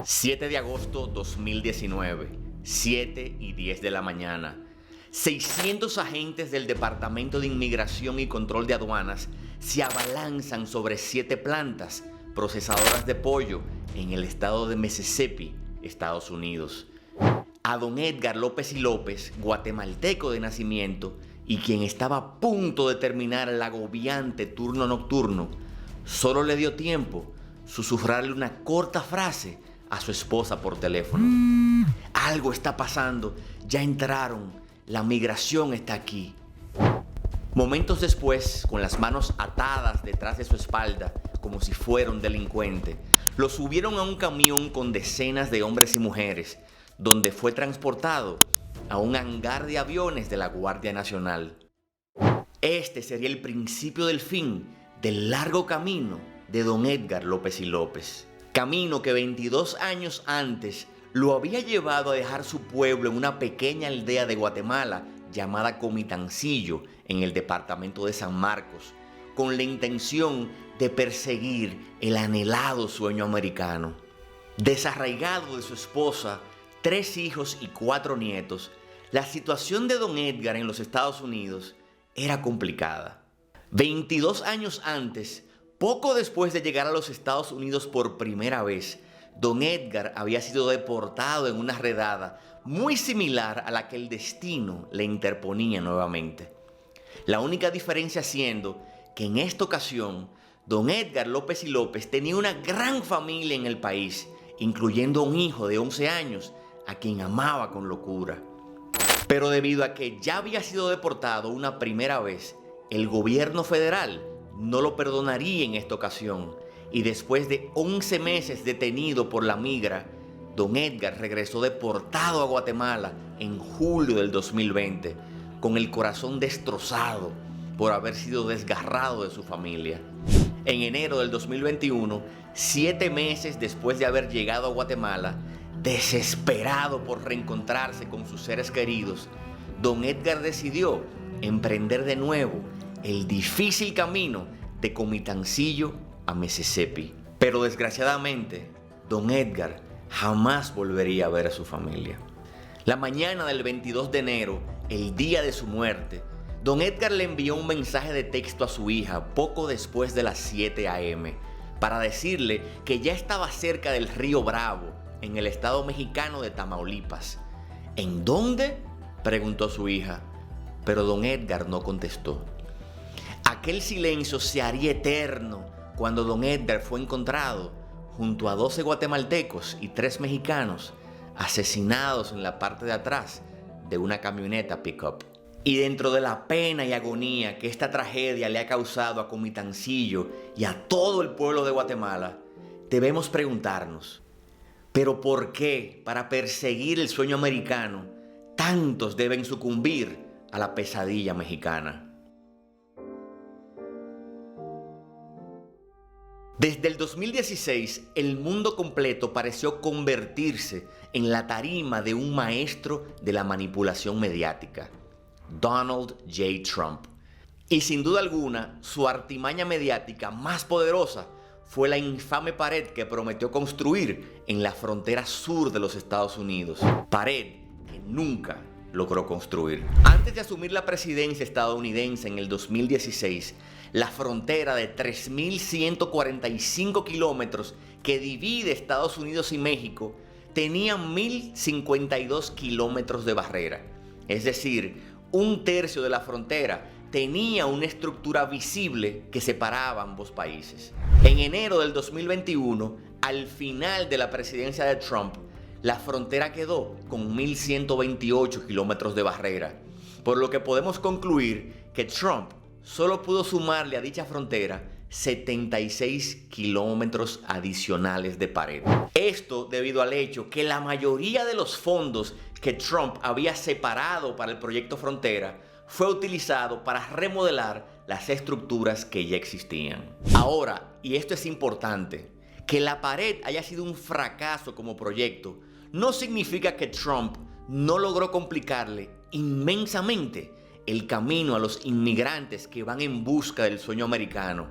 7 de agosto 2019, 7:10 de la mañana. 600 agentes del Departamento de Inmigración y Control de Aduanas se abalanzan sobre 7 plantas procesadoras de pollo en el estado de Mississippi, Estados Unidos. A don Edgar López y López, guatemalteco de nacimiento y quien estaba a punto de terminar el agobiante turno nocturno, solo le dio tiempo susurrarle una corta frase a su esposa por teléfono. Algo está pasando, ya entraron, la migración está aquí. Momentos después, con las manos atadas detrás de su espalda, como si fuera un delincuente, lo subieron a un camión con decenas de hombres y mujeres, donde fue transportado a un hangar de aviones de la Guardia Nacional. Este sería el principio del fin del largo camino de don Edgar López y López. Camino que 22 años antes lo había llevado a dejar su pueblo en una pequeña aldea de Guatemala llamada Comitancillo, en el departamento de San Marcos, con la intención de perseguir el anhelado sueño americano. Desarraigado de su esposa, 3 hijos y 4 nietos, la situación de don Edgar en los Estados Unidos era complicada. 22 años antes, poco después de llegar a los Estados Unidos por primera vez, don Edgar había sido deportado en una redada muy similar a la que el destino le interponía nuevamente. La única diferencia siendo que en esta ocasión, don Edgar López y López tenía una gran familia en el país, incluyendo un hijo de 11 años, a quien amaba con locura. Pero debido a que ya había sido deportado una primera vez, el gobierno federal no lo perdonaría en esta ocasión, y después de 11 meses detenido por la migra, don Edgar regresó deportado a Guatemala en julio del 2020, con el corazón destrozado por haber sido desgarrado de su familia. En enero del 2021, 7 meses después de haber llegado a Guatemala, desesperado por reencontrarse con sus seres queridos, don Edgar decidió emprender de nuevo el difícil camino de Comitancillo a Mississippi. Pero desgraciadamente, don Edgar jamás volvería a ver a su familia. La mañana del 22 de enero, el día de su muerte, don Edgar le envió un mensaje de texto a su hija poco después de las 7 a.m. para decirle que ya estaba cerca del río Bravo, en el estado mexicano de Tamaulipas. ¿En dónde?, preguntó su hija, pero don Edgar no contestó. Aquel silencio se haría eterno cuando don Edgar fue encontrado junto a 12 guatemaltecos y 3 mexicanos asesinados en la parte de atrás de una camioneta pick-up. Y dentro de la pena y agonía que esta tragedia le ha causado a Comitancillo y a todo el pueblo de Guatemala, debemos preguntarnos, ¿pero por qué, para perseguir el sueño americano, tantos deben sucumbir a la pesadilla mexicana? Desde el 2016, el mundo completo pareció convertirse en la tarima de un maestro de la manipulación mediática, Donald J. Trump. Y sin duda alguna, su artimaña mediática más poderosa fue la infame pared que prometió construir en la frontera sur de los Estados Unidos. Pared que nunca logró construir. Antes de asumir la presidencia estadounidense en el 2016, la frontera de 3.145 kilómetros que divide Estados Unidos y México tenía 1.052 kilómetros de barrera. Es decir, 1/3 de la frontera tenía una estructura visible que separaba ambos países. En enero del 2021, al final de la presidencia de Trump, la frontera quedó con 1.128 kilómetros de barrera, por lo que podemos concluir que Trump solo pudo sumarle a dicha frontera 76 kilómetros adicionales de pared. Esto debido al hecho que la mayoría de los fondos que Trump había separado para el proyecto Frontera fue utilizado para remodelar las estructuras que ya existían. Ahora, y esto es importante, que la pared haya sido un fracaso como proyecto no significa que Trump no logró complicarle inmensamente el camino a los inmigrantes que van en busca del sueño americano,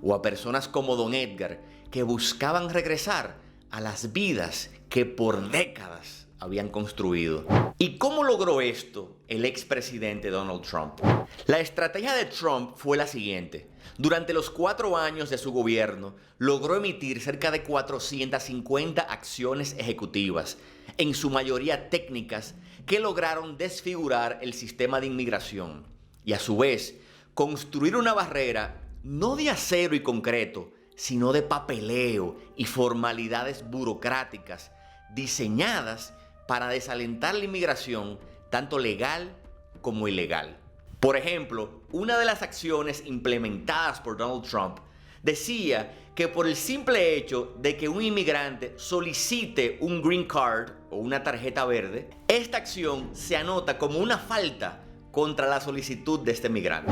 o a personas como don Edgar que buscaban regresar a las vidas que por décadas habían construido. ¿Y cómo logró esto el expresidente Donald Trump? La estrategia de Trump fue la siguiente. Durante los 4 años de su gobierno, logró emitir cerca de 450 acciones ejecutivas, en su mayoría técnicas, que lograron desfigurar el sistema de inmigración y a su vez construir una barrera no de acero y concreto, sino de papeleo y formalidades burocráticas diseñadas para desalentar la inmigración, tanto legal como ilegal. Por ejemplo, una de las acciones implementadas por Donald Trump decía que por el simple hecho de que un inmigrante solicite un green card o una tarjeta verde, esta acción se anota como una falta contra la solicitud de este migrante.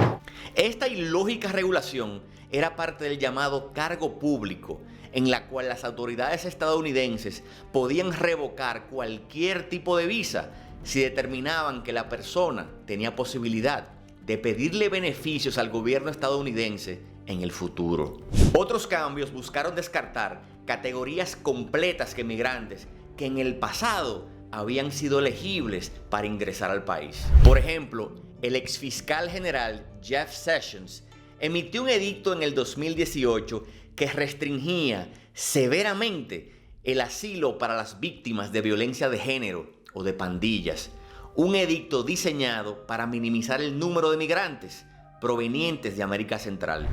Esta ilógica regulación era parte del llamado cargo público, en la cual las autoridades estadounidenses podían revocar cualquier tipo de visa si determinaban que la persona tenía posibilidad de pedirle beneficios al gobierno estadounidense en el futuro. Otros cambios buscaron descartar categorías completas de migrantes que en el pasado habían sido elegibles para ingresar al país. Por ejemplo, el exfiscal general Jeff Sessions emitió un edicto en el 2018 que restringía severamente el asilo para las víctimas de violencia de género o de pandillas. Un edicto diseñado para minimizar el número de migrantes provenientes de América Central.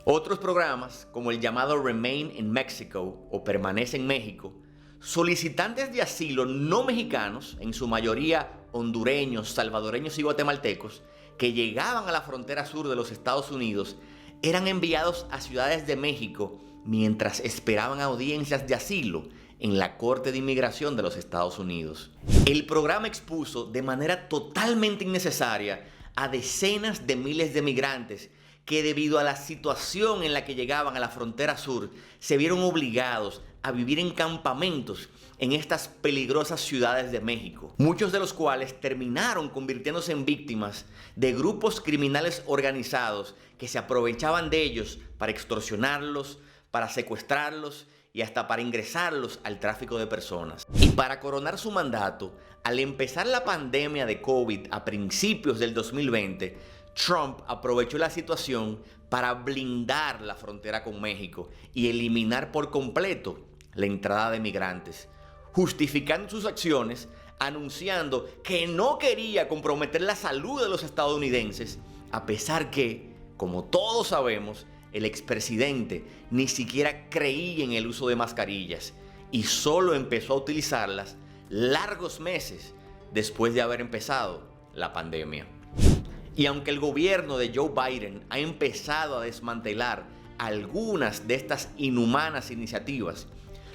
Otros programas, como el llamado Remain in Mexico o Permanece en México, solicitantes de asilo no mexicanos, en su mayoría hondureños, salvadoreños y guatemaltecos, que llegaban a la frontera sur de los Estados Unidos, eran enviados a ciudades de México mientras esperaban audiencias de asilo en la Corte de Inmigración de los Estados Unidos. El programa expuso de manera totalmente innecesaria a decenas de miles de migrantes que, debido a la situación en la que llegaban a la frontera sur, se vieron obligados a vivir en campamentos en estas peligrosas ciudades de México, muchos de los cuales terminaron convirtiéndose en víctimas de grupos criminales organizados que se aprovechaban de ellos para extorsionarlos, para secuestrarlos y hasta para ingresarlos al tráfico de personas. Y para coronar su mandato, al empezar la pandemia de COVID a principios del 2020, Trump aprovechó la situación para blindar la frontera con México y eliminar por completo la entrada de migrantes, justificando sus acciones, anunciando que no quería comprometer la salud de los estadounidenses, a pesar que, como todos sabemos, el expresidente ni siquiera creía en el uso de mascarillas y solo empezó a utilizarlas largos meses después de haber empezado la pandemia. Y aunque el gobierno de Joe Biden ha empezado a desmantelar algunas de estas inhumanas iniciativas,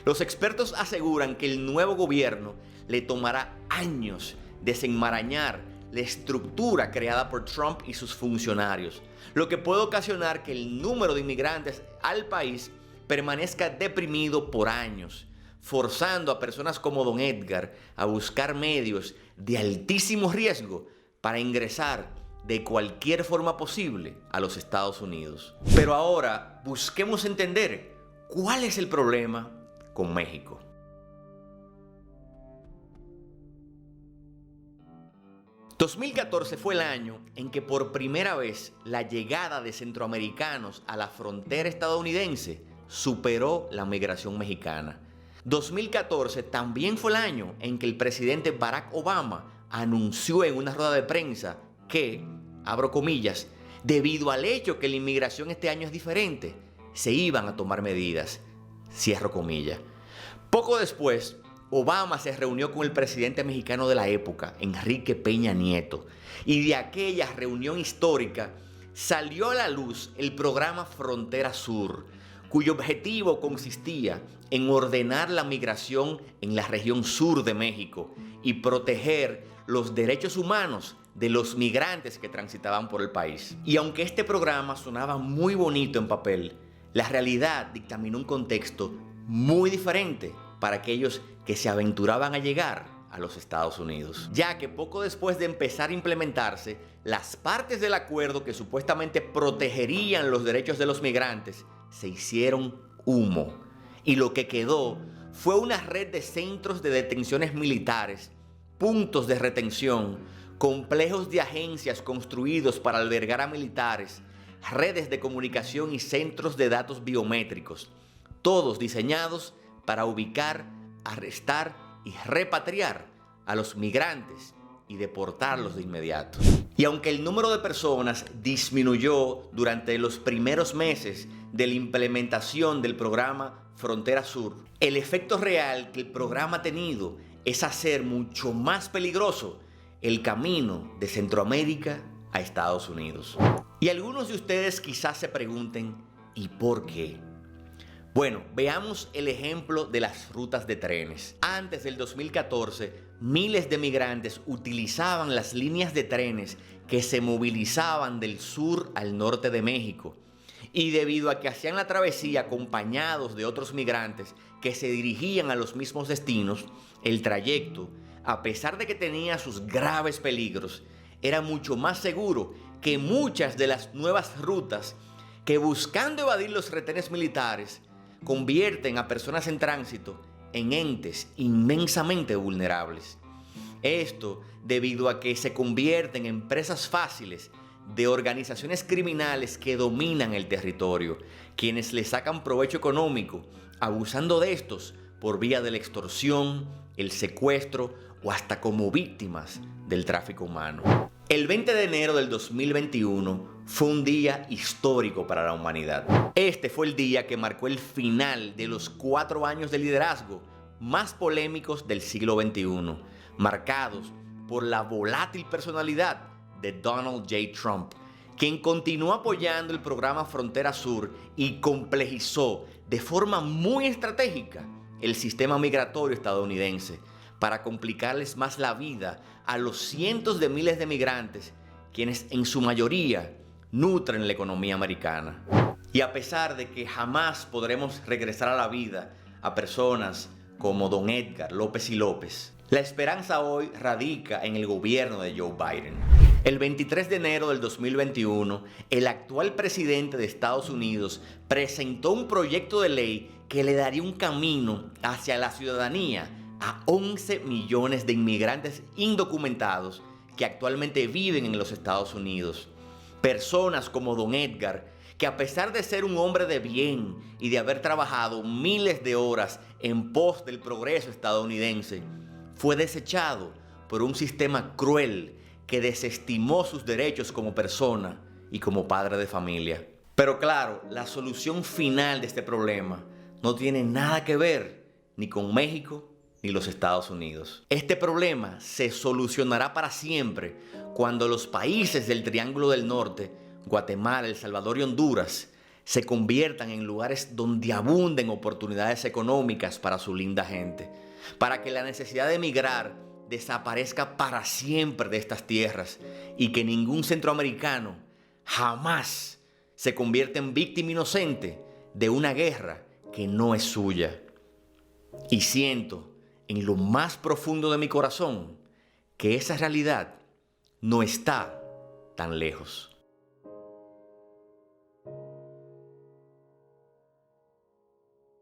los expertos aseguran que el nuevo gobierno le tomará años desenmarañar la estructura creada por Trump y sus funcionarios, lo que puede ocasionar que el número de inmigrantes al país permanezca deprimido por años, forzando a personas como Don Edgar a buscar medios de altísimo riesgo para ingresar de cualquier forma posible a los Estados Unidos. Pero ahora busquemos entender cuál es el problema con México. ...2014 fue el año en que por primera vez la llegada de centroamericanos a la frontera estadounidense superó la migración mexicana. 2014 también fue el año en que el presidente Barack Obama anunció en una rueda de prensa que, abro comillas, debido al hecho que la inmigración este año es diferente, se iban a tomar medidas, cierro comillas. Poco después, Obama se reunió con el presidente mexicano de la época, Enrique Peña Nieto, y de aquella reunión histórica salió a la luz el programa Frontera Sur, cuyo objetivo consistía en ordenar la migración en la región sur de México y proteger los derechos humanos de los migrantes que transitaban por el país. Y aunque este programa sonaba muy bonito en papel, la realidad dictaminó un contexto muy diferente para aquellos que se aventuraban a llegar a los Estados Unidos, ya que poco después de empezar a implementarse, las partes del acuerdo que supuestamente protegerían los derechos de los migrantes se hicieron humo, y lo que quedó fue una red de centros de detenciones militares, puntos de retención, complejos de agencias construidos para albergar a militares, redes de comunicación y centros de datos biométricos, todos diseñados para ubicar, arrestar y repatriar a los migrantes y deportarlos de inmediato. Y aunque el número de personas disminuyó durante los primeros meses de la implementación del programa Frontera Sur, el efecto real que el programa ha tenido es hacer mucho más peligroso el camino de Centroamérica a Estados Unidos. Y algunos de ustedes quizás se pregunten, ¿y por qué? Bueno, veamos el ejemplo de las rutas de trenes. Antes del 2014, miles de migrantes utilizaban las líneas de trenes que se movilizaban del sur al norte de México. Y debido a que hacían la travesía acompañados de otros migrantes que se dirigían a los mismos destinos, el trayecto, a pesar de que tenía sus graves peligros, era mucho más seguro que muchas de las nuevas rutas que, buscando evadir los retenes militares, convierten a personas en tránsito en entes inmensamente vulnerables. Esto debido a que se convierten en presas fáciles de organizaciones criminales que dominan el territorio, quienes le sacan provecho económico, abusando de estos por vía de la extorsión, el secuestro o hasta como víctimas del tráfico humano. El 20 de enero del 2021 fue un día histórico para la humanidad. Este fue el día que marcó el final de los 4 años de liderazgo más polémicos del siglo XXI, marcados por la volátil personalidad de Donald J. Trump, quien continuó apoyando el programa Frontera Sur y complejizó de forma muy estratégica el sistema migratorio estadounidense para complicarles más la vida a los cientos de miles de migrantes, quienes en su mayoría nutren la economía americana. Y a pesar de que jamás podremos regresar a la vida a personas como Don Edgar López y López, la esperanza hoy radica en el gobierno de Joe Biden. El 23 de enero del 2021, el actual presidente de Estados Unidos presentó un proyecto de ley que le daría un camino hacia la ciudadanía a 11 millones de inmigrantes indocumentados que actualmente viven en los Estados Unidos. Personas como Don Edgar, que a pesar de ser un hombre de bien y de haber trabajado miles de horas en pos del progreso estadounidense, fue desechado por un sistema cruel que desestimó sus derechos como persona y como padre de familia. Pero claro, la solución final de este problema no tiene nada que ver ni con México ni los Estados Unidos. Este problema se solucionará para siempre cuando los países del Triángulo del Norte, Guatemala, El Salvador y Honduras, se conviertan en lugares donde abunden oportunidades económicas para su linda gente, para que la necesidad de emigrar desaparezca para siempre de estas tierras y que ningún centroamericano jamás se convierta en víctima inocente de una guerra que no es suya. Y siento en lo más profundo de mi corazón que esa realidad no está tan lejos.